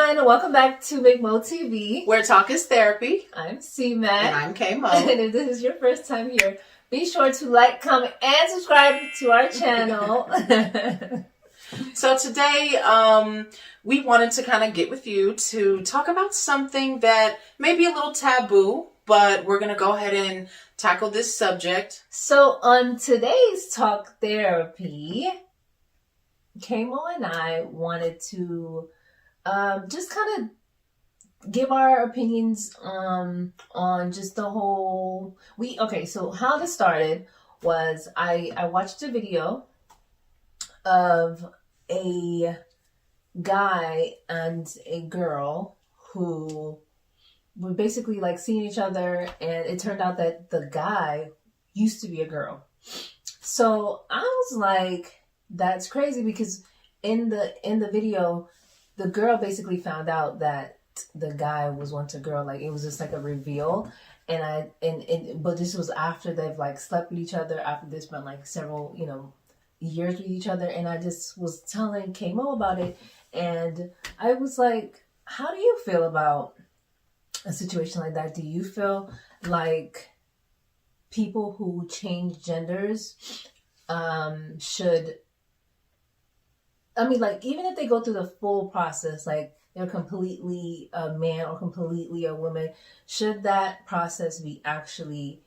everyone. Welcome back to Big Mo TV. Where talk is therapy. I'm C-Mac. And I'm K-Mo. And if this is your first time here, be sure to like, comment, and subscribe to our channel. So today, we wanted to kind of get with you to talk about something that may be a little taboo, but we're going to go ahead and tackle this subject. So on today's Talk Therapy, K-Mo and I wanted to just kind of give our opinions on just the whole... So how this started was I watched a video of a guy and a girl who were basically like seeing each other, and it turned out that the guy used to be a girl. So I was like, that's crazy, because in the video, the girl basically found out that the guy was once a girl. Like, it was just like a reveal. But this was after they've like slept with each other, after they spent like several, years with each other. And I just was telling K-Mo about it, and I was like, how do you feel about a situation like that? Do you feel like people who change genders should, even if they go through the full process, like they're completely a man or completely a woman, should that process be actually,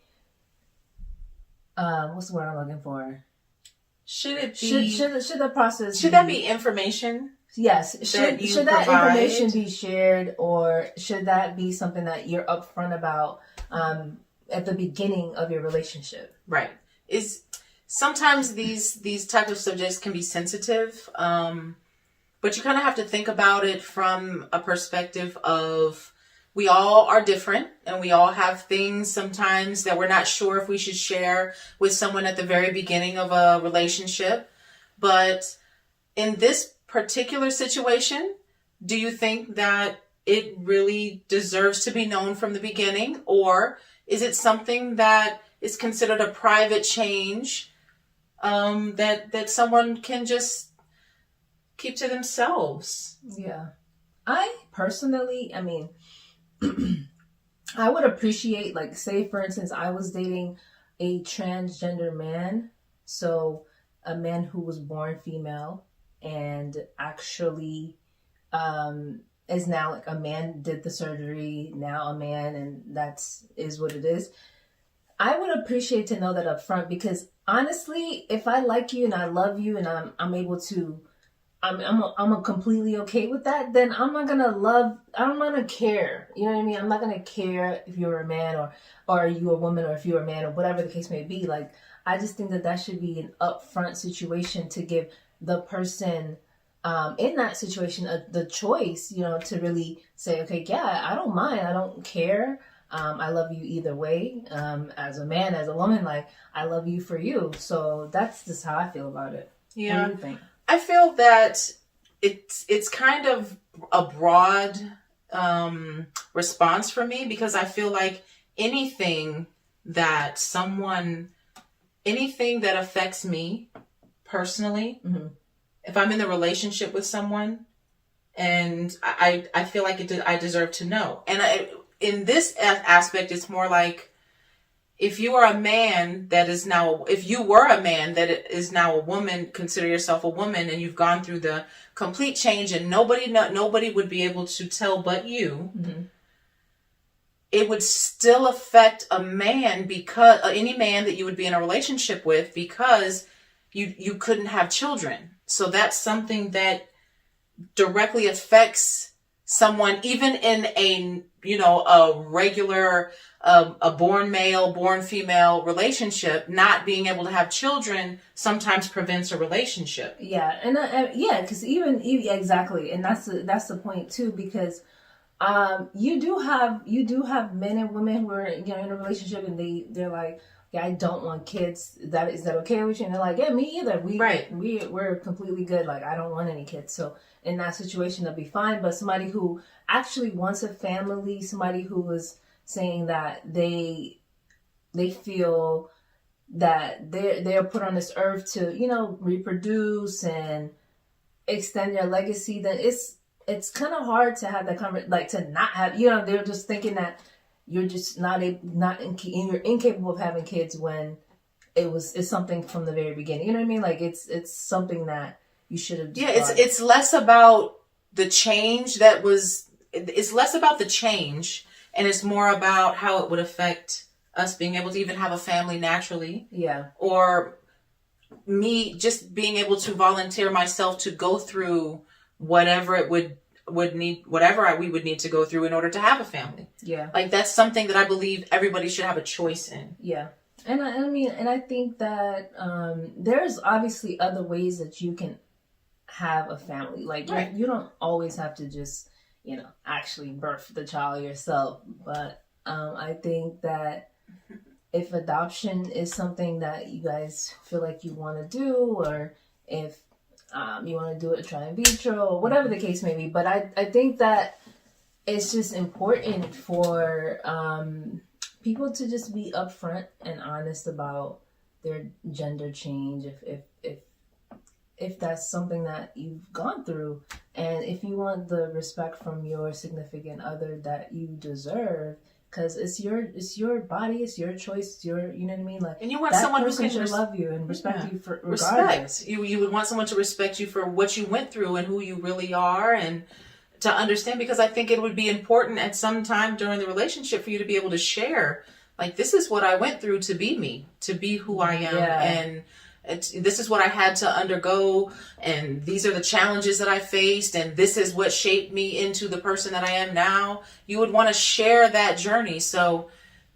what's the word I'm looking for? Should it be? Should the process? Should that be information? Yes. Should that information be shared, or should that be something that you're upfront about at the beginning of your relationship? Right. Sometimes these type of subjects can be sensitive, but you kind of have to think about it from a perspective of, we all are different, and we all have things sometimes that we're not sure if we should share with someone at the very beginning of a relationship. But in this particular situation, do you think that it really deserves to be known from the beginning? Or is it something that is considered a private change that someone can just keep to themselves? Yeah. I personally, I would appreciate, like, say for instance, I was dating a transgender man. So a man who was born female and actually is now like a man, did the surgery, now a man, and is what it is. I would appreciate to know that up front, because honestly, if I like you and I love you and I'm able to, I'm completely okay with that, then I'm not gonna care. You know what I mean? I'm not gonna care if you're a man or you a woman, or if you're a man, or whatever the case may be. Like, I just think that should be an upfront situation to give the person in that situation the choice, to really say, okay, yeah, I don't mind, I don't care. I love you either way. As a man, as a woman, like, I love you for you. So that's just how I feel about it. Yeah. What do you think? I feel that it's kind of a broad response for me, because I feel like anything that affects me personally, mm-hmm. if I'm in the relationship with someone, and I feel like I deserve to know. And in this aspect, it's more like, if you were a man that is now a woman, consider yourself a woman, and you've gone through the complete change, and nobody would be able to tell but you. Mm-hmm. It would still affect a man, because any man that you would be in a relationship with, because you couldn't have children. So that's something that directly affects someone, even in a regular a born male, born female relationship. Not being able to have children sometimes prevents a relationship. Yeah, and because even exactly, and that's the point too, because you do have men and women who are in a relationship, and they're like, yeah, I don't want kids. Is that okay with you? And they're like, yeah, me either. We're completely good. Like, I don't want any kids. So in that situation, they'll be fine. But somebody who actually wants a family, somebody who was saying that they feel that they're put on this earth to, reproduce and extend their legacy, then it's kind of hard to have that conversation, like to not have, they're just thinking that you're just you're incapable of having kids when it's something from the very beginning. You know what I mean? Like it's something that you should have. Yeah, it's less about the change it's less about the change, and it's more about how it would affect us being able to even have a family naturally. Yeah. Or me just being able to volunteer myself to go through whatever it would need, whatever we would need to go through in order to have a family. Yeah. Like that's something that I believe everybody should have a choice in. Yeah. And I think that there's obviously other ways that you can have a family. Like right. you don't always have to just, actually birth the child yourself. But I think that if adoption is something that you guys feel like you want to do, or if you want to do it try in vitro, or whatever the case may be. But I think that it's just important for people to just be upfront and honest about their gender change if that's something that you've gone through, and if you want the respect from your significant other that you deserve, because it's your body, it's your choice, it's your, you know what I mean, like, and you want someone who can love you and respect you for regardless. You would want someone to respect you for what you went through and who you really are, and to understand, because I think it would be important at some time during the relationship for you to be able to share, like, this is what I went through to be me, to be who I am, and this is what I had to undergo, and these are the challenges that I faced, and this is what shaped me into the person that I am now. You would want to share that journey, so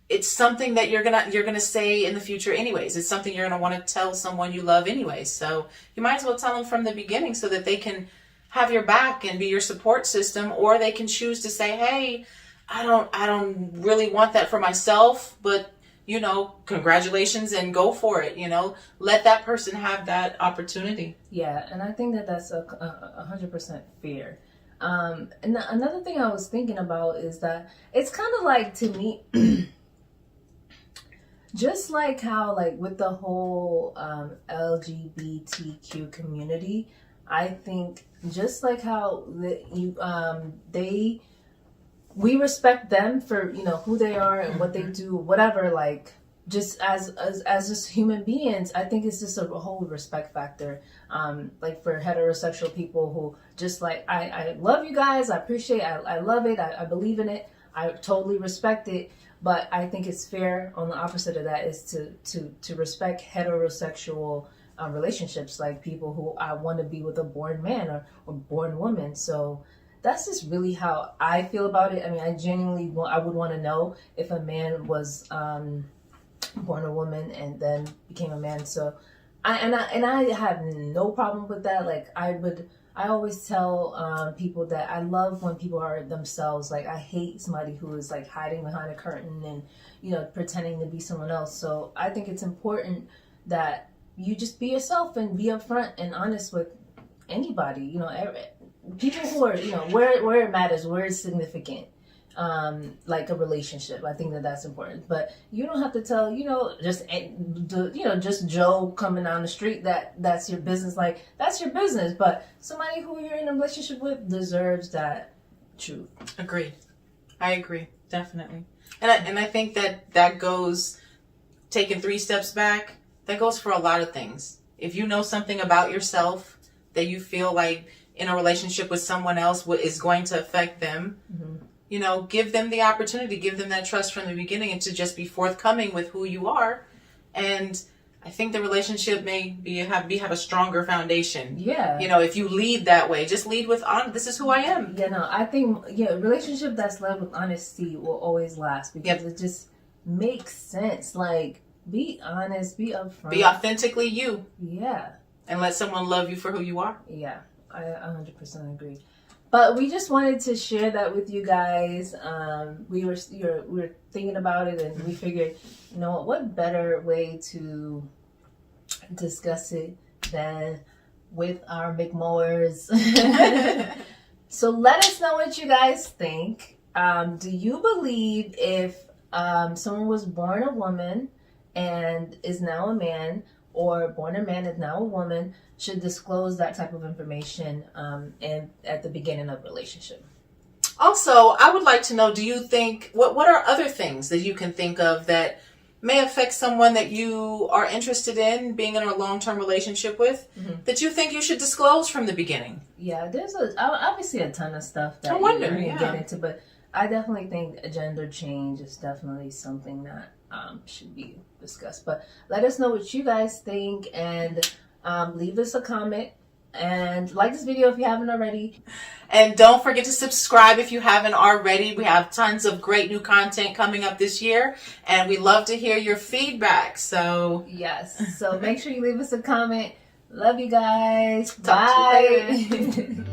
it's something that you're gonna say in the future anyways. It's something you're gonna want to tell someone you love anyways. So you might as well tell them from the beginning so that they can have your back and be your support system, or they can choose to say, hey, I don't really want that for myself, but congratulations, and go for it. Let that person have that opportunity. Yeah, and I think that that's 100% fair. And another thing I was thinking about is that it's kind of like, to me, just like how, like, with the whole LGBTQ community, I think just like how we respect them for who they are and what they do, whatever, like, just as just human beings. I think it's just a whole respect factor, like for heterosexual people who just like, I love you guys, I appreciate it, I love it, I believe in it, I totally respect it. But I think it's fair on the opposite of that is to respect heterosexual relationships, like people who I want to be with a born man or born woman. So that's just really how I feel about it. I mean, I genuinely I would want to know if a man was born a woman and then became a man. So I have no problem with that. Like, I always tell people that I love when people are themselves. Like, I hate somebody who is like hiding behind a curtain and pretending to be someone else. So I think it's important that you just be yourself and be upfront and honest with anybody. People who are, where it matters, where it's significant, like a relationship. I think that that's important. But you don't have to tell, just Joe coming down the street that's your business. Like, that's your business. But somebody who you're in a relationship with deserves that truth. Agreed. I agree. Definitely. And I think that goes, taking 3 steps back, that goes for a lot of things. If you know something about yourself that you feel like in a relationship with someone else is going to affect them, give them the opportunity, give them that trust from the beginning, and to just be forthcoming with who you are. And I think the relationship may have a stronger foundation. Yeah. If you lead that way, just lead with, this is who I am. Yeah, no, I think, a relationship that's led with honesty will always last, because it just makes sense. Like, be honest, be upfront. Be authentically you. Yeah. And let someone love you for who you are. Yeah. I 100% agree. But we just wanted to share that with you guys. We were thinking about it, and we figured, what better way to discuss it than with our McMowers. So let us know what you guys think. Do you believe if someone was born a woman and is now a man, or born a man is now a woman should disclose that type of information and at the beginning of a relationship. Also, I would like to know, do you think, what are other things that you can think of that may affect someone that you are interested in being in a long-term relationship with, that you think you should disclose from the beginning? Yeah, there's obviously a ton of stuff that I wonder, you can get into, but I definitely think a gender change is definitely something that should be discussed. But let us know what you guys think, and leave us a comment, and like this video if you haven't already. And don't forget to subscribe if you haven't already. We have tons of great new content coming up this year, and we love to hear your feedback. So yes, so make sure you leave us a comment. Love you guys. Talk Bye. to you later.